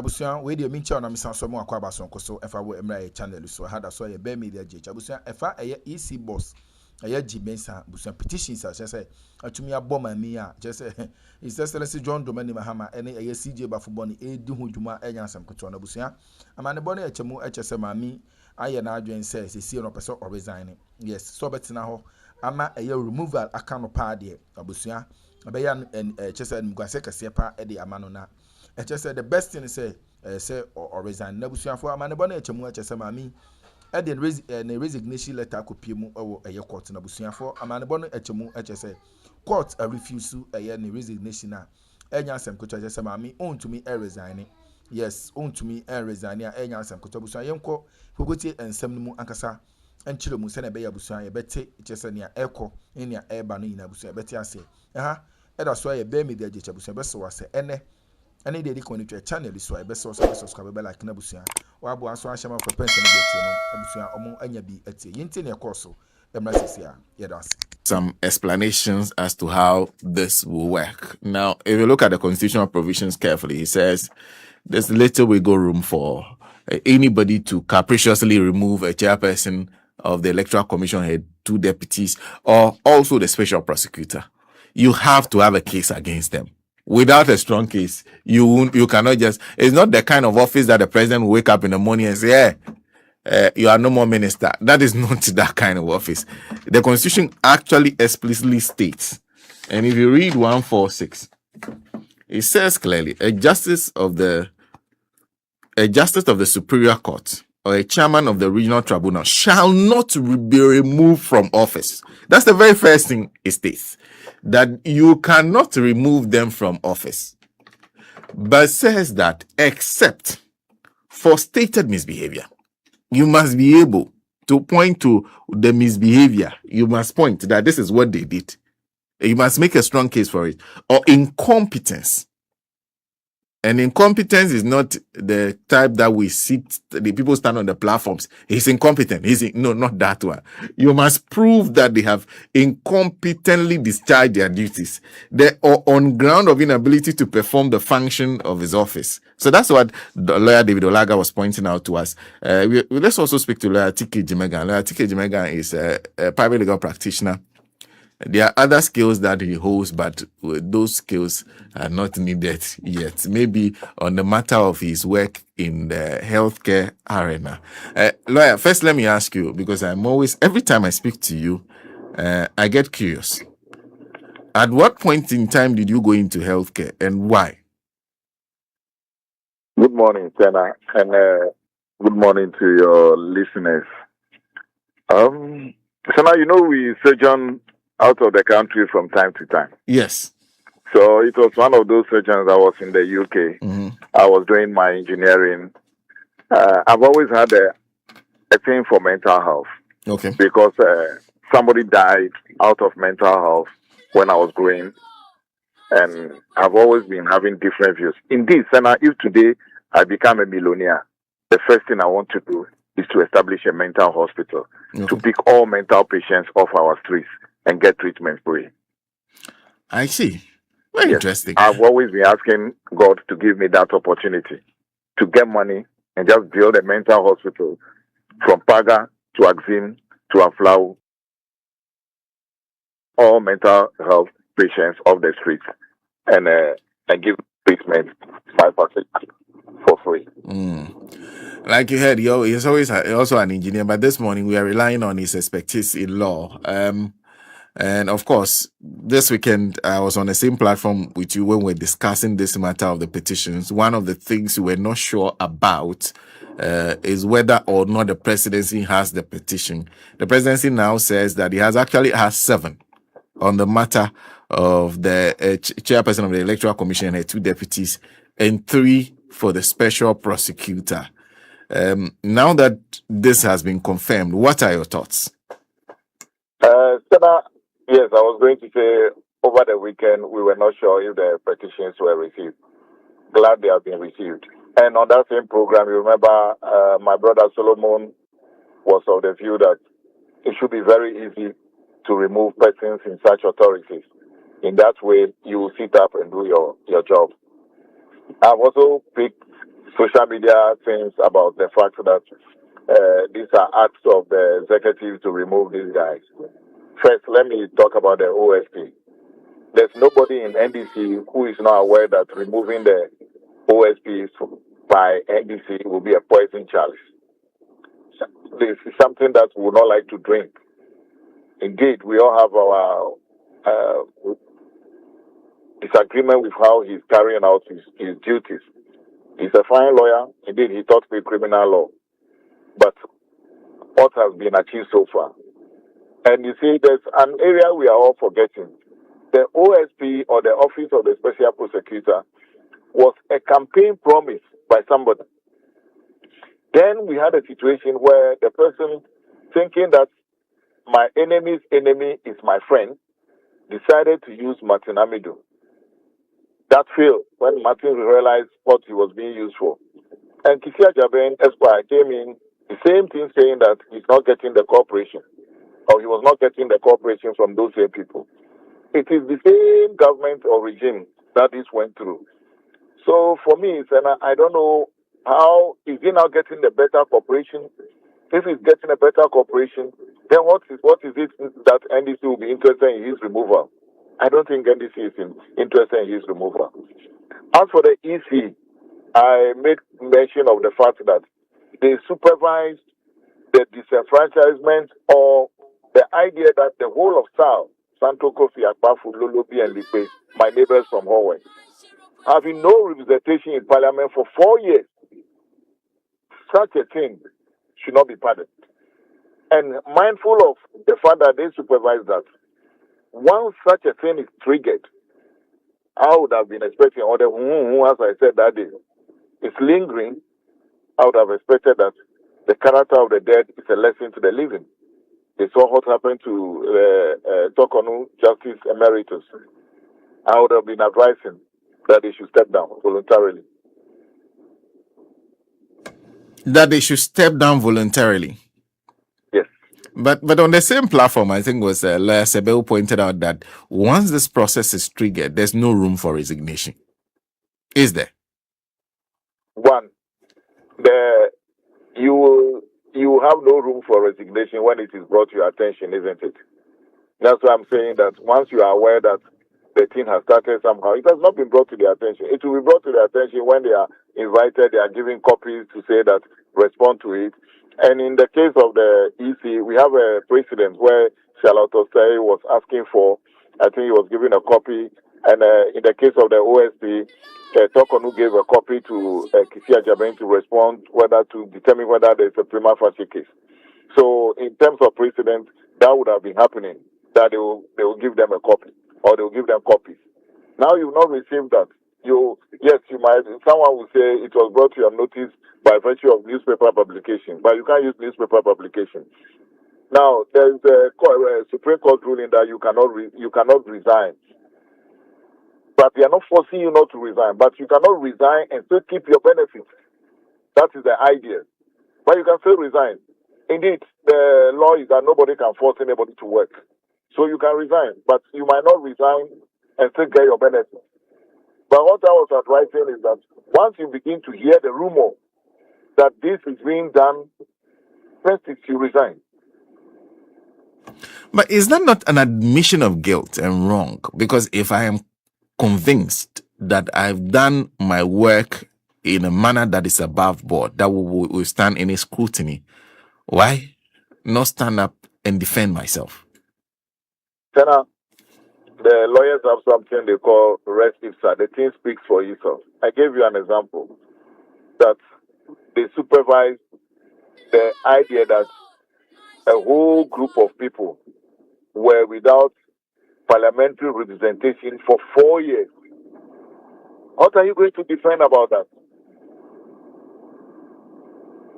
abusia we dey mincha na misan so mo akwa abason so efa wo emra channel so hada so ye be media je abusia efa EC boss Jean Mensah busia petitions as say atumi aboma mi a je say His Excellency John Domani Mahama ene CJ bafobɔ ne edi ho dwuma enya asem keto na busia amane bɔ ne echemu echese mami aye na adwen say sesi no person or resign yes so betina ho ama removal aka no pa de abusia abeya echese mugase kase pa e de amano na echese the best thing say or resign na busia fo amane bɔ ne echemu echese mami e de resignation letter kopie mu owo court na busia fo amane bɔ ne echemu echese court a refuse ne resignation na enya asem keto echese mami ontumi resign yes ontumi resign a enya asem keto busia yenko fogotie ensem mu ankasa enchire mu se na be ya busia ye bete echese ne eko ne ya eba no ina busia bete ase eda so ye be media je busia be so wase ene de di connect channel so e be so subscribe be like na busia wa bo aso ahema for pension be tie no busia omo anya bi etie yinti ne course emra sesia ye das some explanations as to how this will work. Now, if you look at the constitutional provisions carefully, he says there's little wiggle room for anybody to capriciously remove a chairperson of the Electoral Commission head, 2 deputies, or also the special prosecutor. You have to have a case against them. Without a strong case, you cannot just. It's not the kind of office that the president will wake up in the morning and say, you are no more minister. That is not that kind of office. The Constitution actually explicitly states, and if you read 146, it says clearly, a justice of the Superior Court or a chairman of the regional tribunal shall not be removed from office. That's the very first thing it states, that you cannot remove them from office, but says that except for stated misbehavior. You must be able to point to the misbehavior. You must point that this is what they did. You must make a strong case for it. Or incompetence. And incompetence is not the type that we see the people stand on the platforms. He's incompetent. No, not that one. You must prove that they have incompetently discharged their duties. They are on ground of inability to perform the function of his office. So that's what the lawyer David Olaga was pointing out to us. Let's also speak to lawyer TK Jimegan. Lawyer TK Jimegan is a private legal practitioner. There are other skills that he holds, but those skills are not needed yet. Maybe on the matter of his work in the healthcare arena. Lawyer, first let me ask you, because every time I speak to you, I get curious. At what point in time did you go into healthcare and why? Good morning, Senna, and good morning to your listeners. Senna, we sojourn out of the country from time to time. Yes. So it was one of those surgeons. I was in the UK. Mm-hmm. I was doing my engineering. I've always had a thing for mental health. Okay. Because somebody died out of mental health when I was growing. And I've always been having different views. Indeed, Senna, if today I become a millionaire, the first thing I want to do is to establish a mental hospital to pick all mental patients off our streets and get treatment free. I see. Very interesting. I've always been asking God to give me that opportunity to get money and just build a mental hospital from Paga to Axim to Aflau, all mental health patients off the streets and give treatment 5% for free. Like you heard, he's always also an engineer, but this morning we are relying on his expertise in law. And of course, this weekend, I was on the same platform with you when we were discussing this matter of the petitions. One of the things we were not sure about is whether or not the presidency has the petition. The presidency now says that he has 7 on the matter of the chairperson of the Electoral Commission and 2 deputies and 3 for the special prosecutor. Now that this has been confirmed, what are your thoughts? Yes, I was going to say over the weekend we were not sure if the petitions were received. Glad they have been received. And on that same program, you remember my brother Solomon was of the view that it should be very easy to remove persons in such authorities. In that way, you will sit up and do your job. I've also picked social media things about the fact that these are acts of the executive to remove these guys. First, let me talk about the OSP. There's nobody in NDC who is not aware that removing the OSPs by NDC will be a poison chalice. This is something that we would not like to drink. Indeed, we all have our disagreement with how he's carrying out his duties. He's a fine lawyer. Indeed, he taught me criminal law. But what has been achieved so far? And you see, there's an area we are all forgetting. The OSP, or the Office of the Special Prosecutor, was a campaign promise by somebody. Then we had a situation where the person, thinking that my enemy's enemy is my friend, decided to use Martin Amido. That failed when Martin realized what he was being used for. And Kisia Jaben Esquire came in, the same thing, saying that he's not getting the cooperation, or he was not getting the cooperation from those same people. It is the same government or regime that this went through. So for me, Senna, I don't know how is he now getting the better cooperation. If he's getting a better cooperation, then what is it that NDC will be interested in his removal? I don't think NDC is interested in his removal. As for the EC, I made mention of the fact that they supervised the disenfranchisement, or the idea that the whole of South, Santo Kofi, Akpafu, Lolobi, and Lipe, my neighbors from Hawaii, having no representation in Parliament for 4 years, such a thing should not be pardoned. And mindful of the fact that they supervise that, once such a thing is triggered, I would have been expecting, or the as I said that day, is lingering. I would have expected that the character of the dead is a lesson to the living. They saw what happened to Tokonu, Justice Emeritus. I would have been advising that they should step down voluntarily. That they should step down voluntarily. Yes. But on the same platform, I think it was Lawyer Sebel pointed out that once this process is triggered, there's no room for resignation. Is there? One, you have no room for resignation when it is brought to your attention, isn't it? That's why I'm saying that once you are aware that the thing has started somehow, it has not been brought to their attention. It will be brought to their attention when they are invited, they are giving copies to say that respond to it. And in the case of the EC, we have a precedent where Charlotte Osei was asking for, I think he was giving a copy, and in the case of the OSP, Tokonu gave a copy to Kisia Jaben to respond, to determine whether there's a prima facie case. So in terms of precedent, that would have been happening, that they will give them a copy, or they will give them copies. Now you've not received that. Someone will say it was brought to your notice by virtue of newspaper publication, but you can't use newspaper publication. Now there is a Supreme Court ruling that you cannot resign. But they are not forcing you not to resign. But you cannot resign and still keep your benefits. That is the idea. But you can still resign. Indeed, the law is that nobody can force anybody to work. So you can resign. But you might not resign and still get your benefits. But what I was advising is that once you begin to hear the rumor that this is being done, first is you resign. But is that not an admission of guilt and wrong? Because if I am convinced that I've done my work in a manner that is above board, that will withstand any scrutiny, why not stand up and defend myself? Senna, the lawyers have something they call res ipsa. The thing speaks for itself. I gave you an example that they supervise the idea that a whole group of people were without parliamentary representation for 4 years. What are you going to defend about that?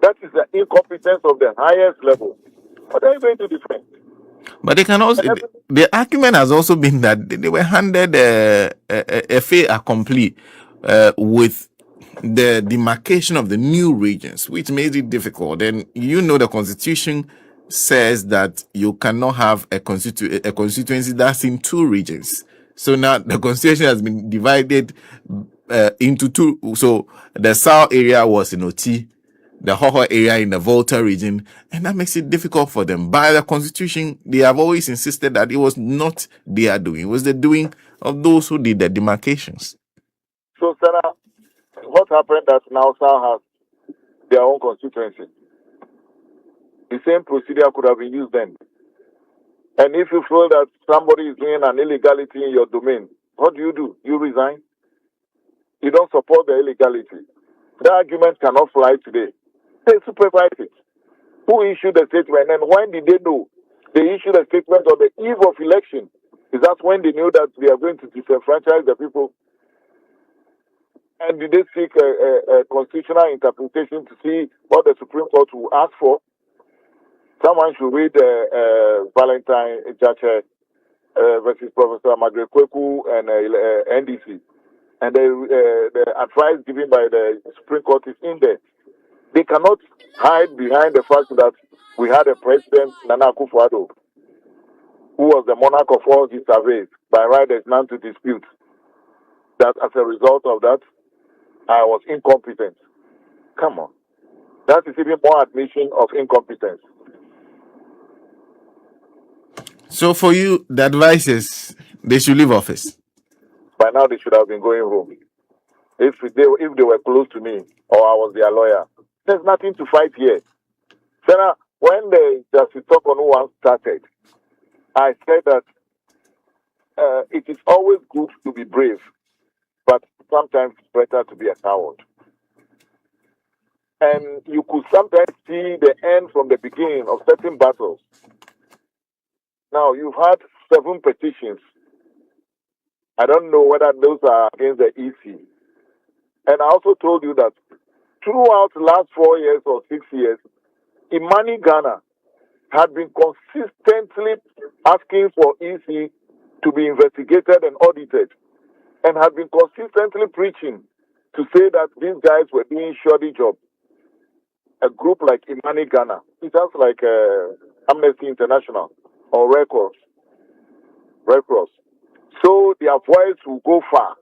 That is the incompetence of the highest level. What are you going to defend? But they can also, the argument has also been that they were handed a fait accompli with the demarcation of the new regions, which made it difficult. And the Constitution says that you cannot have a constituency that's in 2 regions. So now the Constitution has been divided into two. So the south area was in Oti, the Hoho area in the Volta region, and that makes it difficult for them. By the constitution, they have always insisted that it was not their doing, it was the doing of those who did the demarcations. So, Sarah, what happened that now South has their own constituency? The same procedure could have been used then. And if you feel that somebody is doing an illegality in your domain, what do? You resign. You don't support the illegality. The argument cannot fly today. They supervise it. Who issued the statement and when did they know? They issued a statement on the eve of election. Is that when they knew that they are going to disenfranchise the people? And did they seek a constitutional interpretation to see what the Supreme Court will ask for? Someone should read Valentine Jache versus Professor Margaret Kweku and NDC. And the advice given by the Supreme Court is in there. They cannot hide behind the fact that we had a president, Nana Akufo-Addo, who was the monarch of all these surveys. By right, there's none to dispute that as a result of that, I was incompetent. Come on. That is even more admission of incompetence. So for you, the advice is they should leave office. By now, they should have been going home. If they were close to me or I was their lawyer, there's nothing to fight here. Sarah, when the Justice Talk on One started, I said that it is always good to be brave, but sometimes it's better to be a coward. And you could sometimes see the end from the beginning of certain battles. Now, you've had 7 petitions. I don't know whether those are against the EC. And I also told you that throughout the last 4 years or 6 years, Imani Ghana had been consistently asking for EC to be investigated and audited, and had been consistently preaching to say that these guys were doing shoddy job. A group like Imani Ghana, it sounds like Amnesty International or Red Cross. So their voice will go far,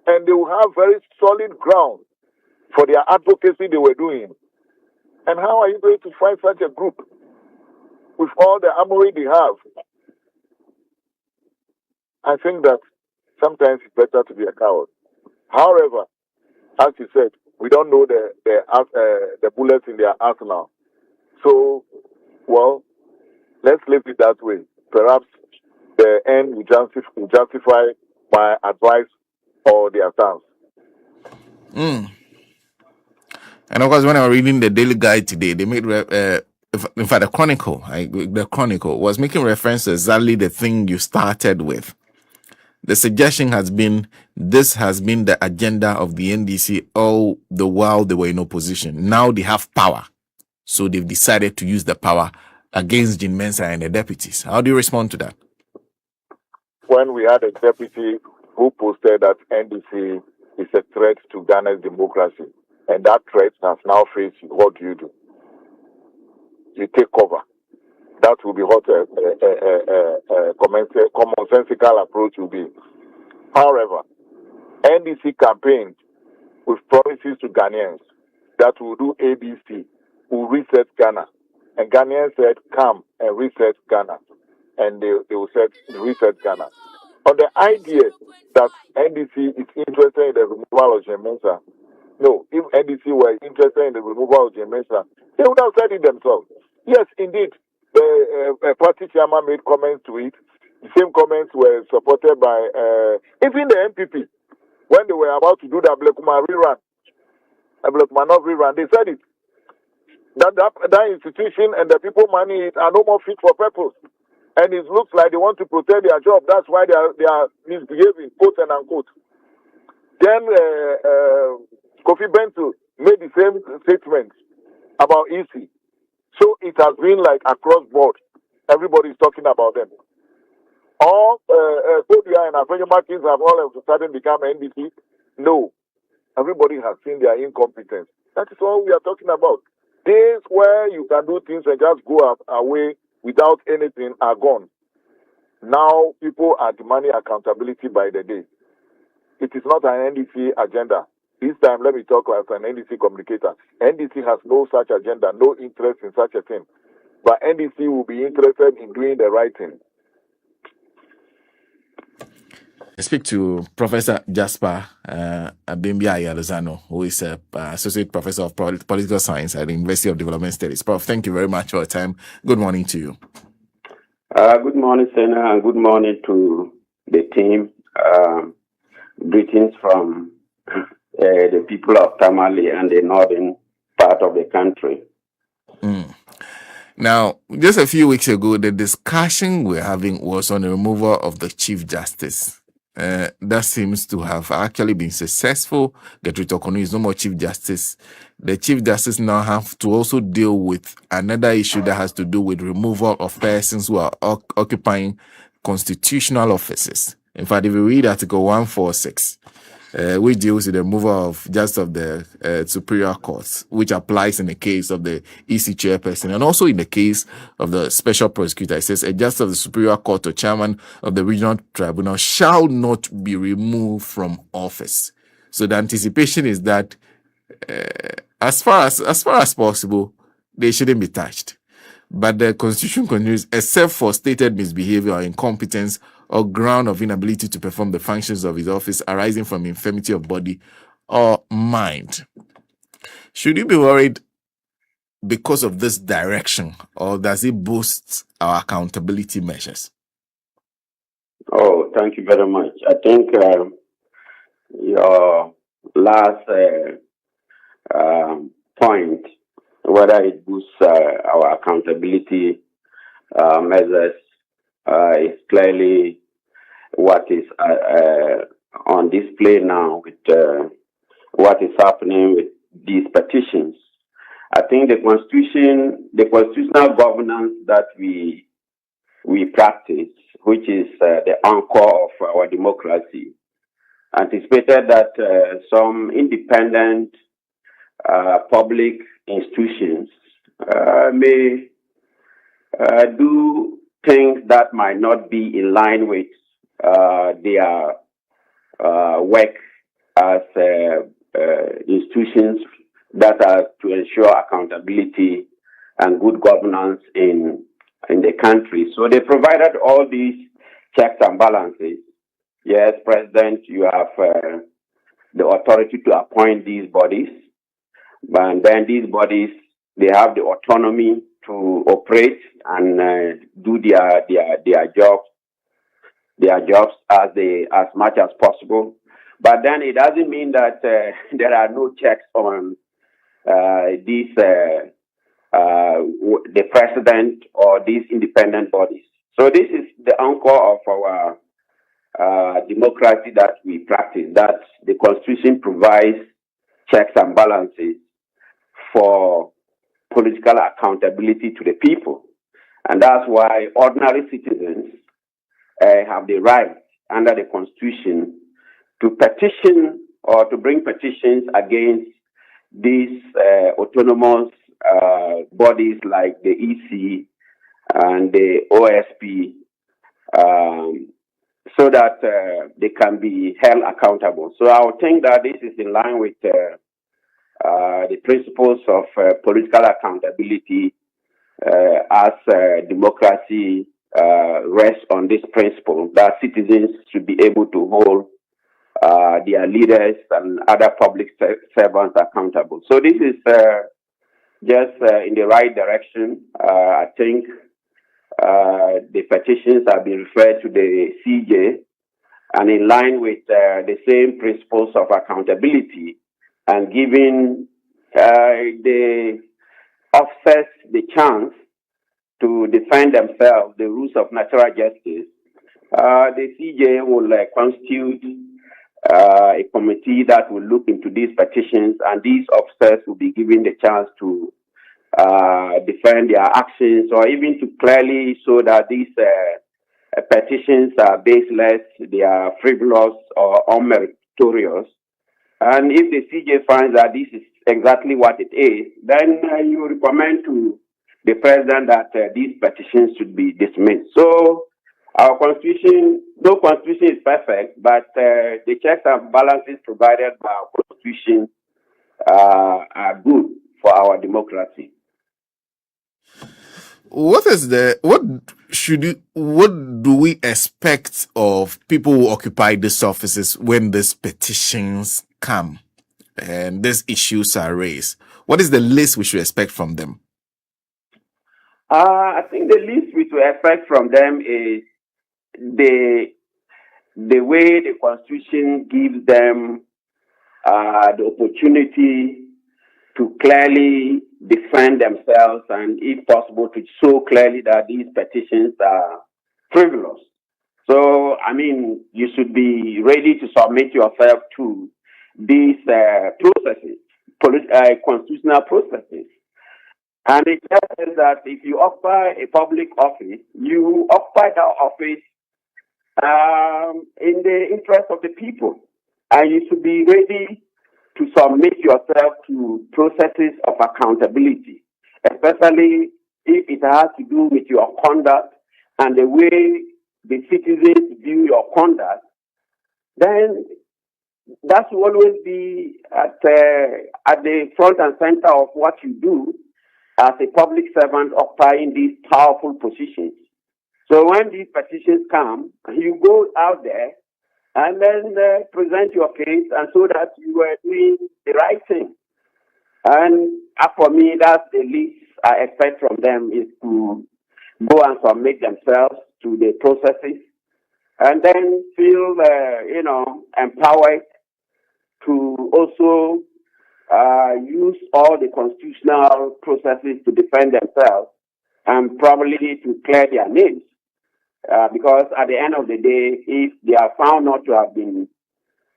and they will have very solid ground for their advocacy they were doing. And how are you going to fight such a group with all the armory they have? I think that sometimes it's better to be a coward. However, as you said, we don't know the bullets in their arsenal. So, well, let's leave it that way. Perhaps the end will justify my advice or their stance. And of course, when I was reading the Daily Guide today, they made, in fact, the Chronicle was making reference to exactly the thing you started with. The suggestion has been, this has been the agenda of the NDC all the while they were in opposition. Now they have power. So they've decided to use the power against Jean Mensah and the deputies. How do you respond to that? When we had a deputy who posted that NDC is a threat to Ghana's democracy, and that threat has now faced you, what do? You take cover. That will be what a commonsensical approach will be. However, NDC campaigned with promises to Ghanaians that will do ABC, will reset Ghana. And Ghanaians said, come and reset Ghana. And they will say, reset Ghana. On the idea that NDC is interested in the removal of Jean Mensah, no, if NDC were interested in the removal of Jean Mensah, they would have said it themselves. Yes, indeed, the party chairman made comments to it. The same comments were supported by even the MPP. When they were about to do the Ablekuma rerun, they said it. That institution and the people manning it are no more fit for purpose. And it looks like they want to protect their job. That's why they are misbehaving, quote and unquote. Then Kofi Bento made the same statement about EC. So it has been like across board. Everybody is talking about them. All Kodia and Afenyo Martins have all of a sudden become NDC. No. Everybody has seen their incompetence. That is all we are talking about. Days where you can do things and just go away without anything are gone. Now people are demanding accountability by the day. It is not an NDC agenda. This time, let me talk as an NDC communicator. NDC has no such agenda, no interest in such a thing. But NDC will be interested in doing the right thing. I speak to Professor Jasper Abimbia Ayalozano, who is a Associate Professor of Political Science at the University of Development Studies. Prof, thank you very much for your time. Good morning to you. Good morning, Senator, and good morning to the team. Greetings from the people of Tamale and the northern part of the country. Now, just a few weeks ago, the discussion we're having was on the removal of the Chief Justice. That seems to have actually been successful. Gertrude Okonu is no more Chief Justice. The Chief Justice now have to also deal with another issue that has to do with removal of persons who are occupying constitutional offices. In fact, if you read Article 146, which deals with the removal of just of the superior courts, which applies in the case of the EC chairperson and also in the case of the special prosecutor. It says a justice of the superior court or chairman of the regional tribunal shall not be removed from office. So the anticipation is that as far as possible, they shouldn't be touched. But the Constitution continues, except for stated misbehavior or incompetence or ground of inability to perform the functions of his office arising from infirmity of body or mind. Should you be worried because of this direction, or does it boost our accountability measures? Oh, thank you very much. I think your last point, whether it boosts our accountability measures, is clearly what is on display now with what is happening with these petitions. I think the constitutional governance that we practice, which is the anchor of our democracy, anticipated that some independent public institutions may do things that might not be in line with their work as institutions that are to ensure accountability and good governance in the country. So they provided all these checks and balances. Yes, President, you have the authority to appoint these bodies, and then these bodies, they have the autonomy to operate and do their jobs as much as possible. But then it doesn't mean that there are no checks on the president or these independent bodies. So this is the anchor of our democracy that we practice, that the Constitution provides checks and balances for political accountability to the people. And that's why ordinary citizens have the right under the Constitution to petition or to bring petitions against these autonomous bodies like the EC and the OSP, so that they can be held accountable. So I would think that this is in line with the principles of political accountability, as democracy rests on this principle that citizens should be able to hold their leaders and other public servants accountable. So this is just in the right direction. I think the petitions have been referred to the CJ, and in line with the same principles of accountability and giving the officers the chance to defend themselves, the rules of natural justice, the CJ will constitute a committee that will look into these petitions, and these officers will be given the chance to defend their actions, or even to clearly show that these petitions are baseless, they are frivolous or unmeritorious. And if the CJ finds that this is exactly what it is, then you recommend to the president that these petitions should be dismissed. So Our constitution, no constitution is perfect, but the checks and balances provided by our constitution are good for our democracy. What do we expect of people who occupy these offices when these petitions come and these issues are raised? What is the least we should expect from them? I think the least we should expect from them is the way the Constitution gives them the opportunity to clearly defend themselves and, if possible, to show clearly that these petitions are frivolous. So, I mean, you should be ready to submit yourself to these processes, constitutional processes. And it says that if you occupy a public office, you occupy that office in the interest of the people. And you should be ready to submit yourself to processes of accountability, especially if it has to do with your conduct and the way the citizens view your conduct. Then that will always be at the front and center of what you do as a public servant occupying these powerful positions. So when these petitions come, you go out there and then present your case, and so that you are doing the right thing. And for me, that's the least I expect from them, is to go and submit themselves to the processes and then feel, empowered to also use all the constitutional processes to defend themselves and probably to clear their names. Because at the end of the day, if they are found not to have been,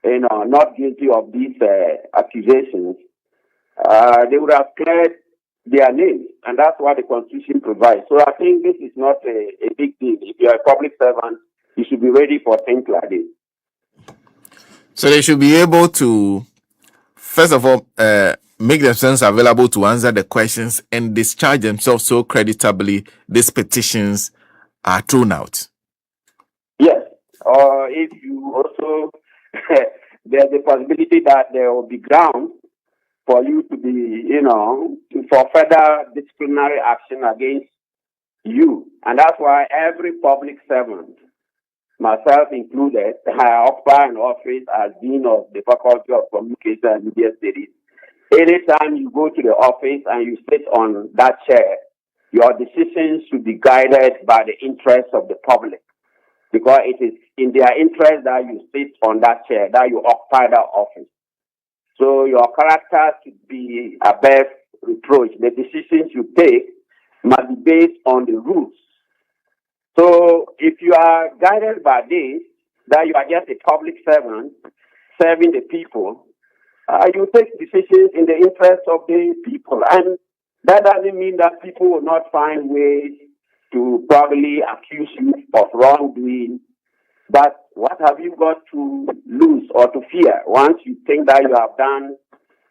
not guilty of these accusations, they would have cleared their names, and that's what the Constitution provides. So I think this is not a big deal. If you are a public servant, you should be ready for things like this. So they should be able to, first of all, make themselves available to answer the questions and discharge themselves so creditably these petitions are thrown out. Yes. Or if you also, there's a possibility that there will be grounds for you to be, for further disciplinary action against you. And that's why every public servant, myself included, I occupy an office as Dean of the Faculty of Communication and Media Studies. Anytime you go to the office and you sit on that chair, your decisions should be guided by the interests of the public, because it is in their interest that you sit on that chair, that you occupy that office. So your character should be above reproach. The decisions you take must be based on the rules. So if you are guided by this, that you are just a public servant serving the people, you take decisions in the interest of the people. And that doesn't mean that people will not find ways to probably accuse you of wrongdoing. But what have you got to lose or to fear once you think that you have done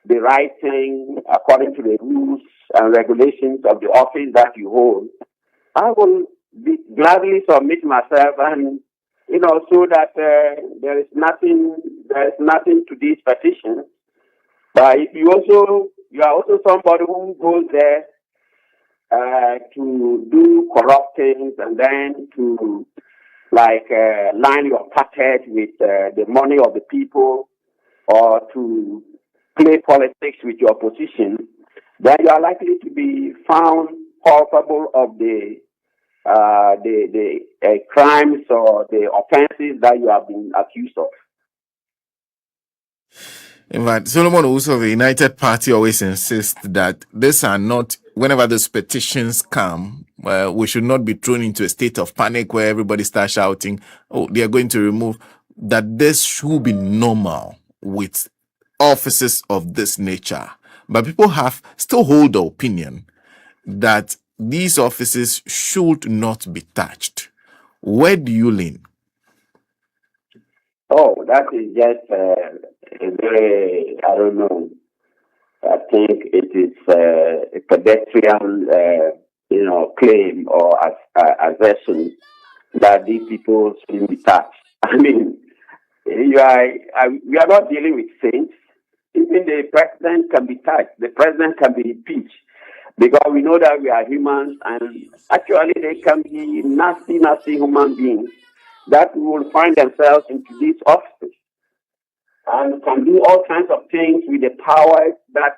the right thing according to the rules and regulations of the office that you hold? I will gladly submit myself, and so that there is nothing to these petitions. But if you are also somebody who goes there to do corrupt things and then to line your pocket with the money of the people, or to play politics with your position, then you are likely to be found culpable of the crimes or the offenses that you have been accused of. In fact, Solomon also of the United Party always insists that these are not, whenever those petitions come, we should not be thrown into a state of panic where everybody starts shouting, oh, they are going to remove, that this should be normal with offices of this nature. But people still hold the opinion that these offices should not be touched. Where do you lean? Oh, that is just a very, I don't know. I think it is a pedestrian, claim or assertion. that these people shouldn't be touched. I mean, we are not dealing with saints. Even the president can be touched. The president can be impeached because we know that we are humans, and actually they can be nasty human beings that will find themselves into these offices and can do all kinds of things with the powers that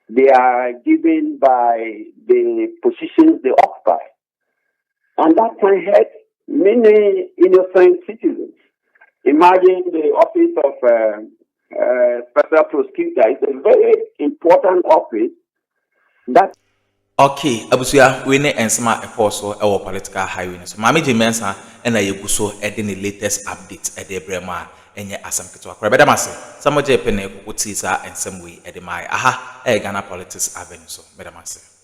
they are given by the positions they occupy. And that can hurt many innocent citizens. Imagine the office of special prosecutor. It's a very important office that. Okay, abusuya we ne ensema so e political highway so Mama Jean Mensah na yegu so e de the latest update e de brema enye asam keto akora beda mase samoje pene ko tisa ensem we e de mai aha e Ghana Politics Avenue so beda mase.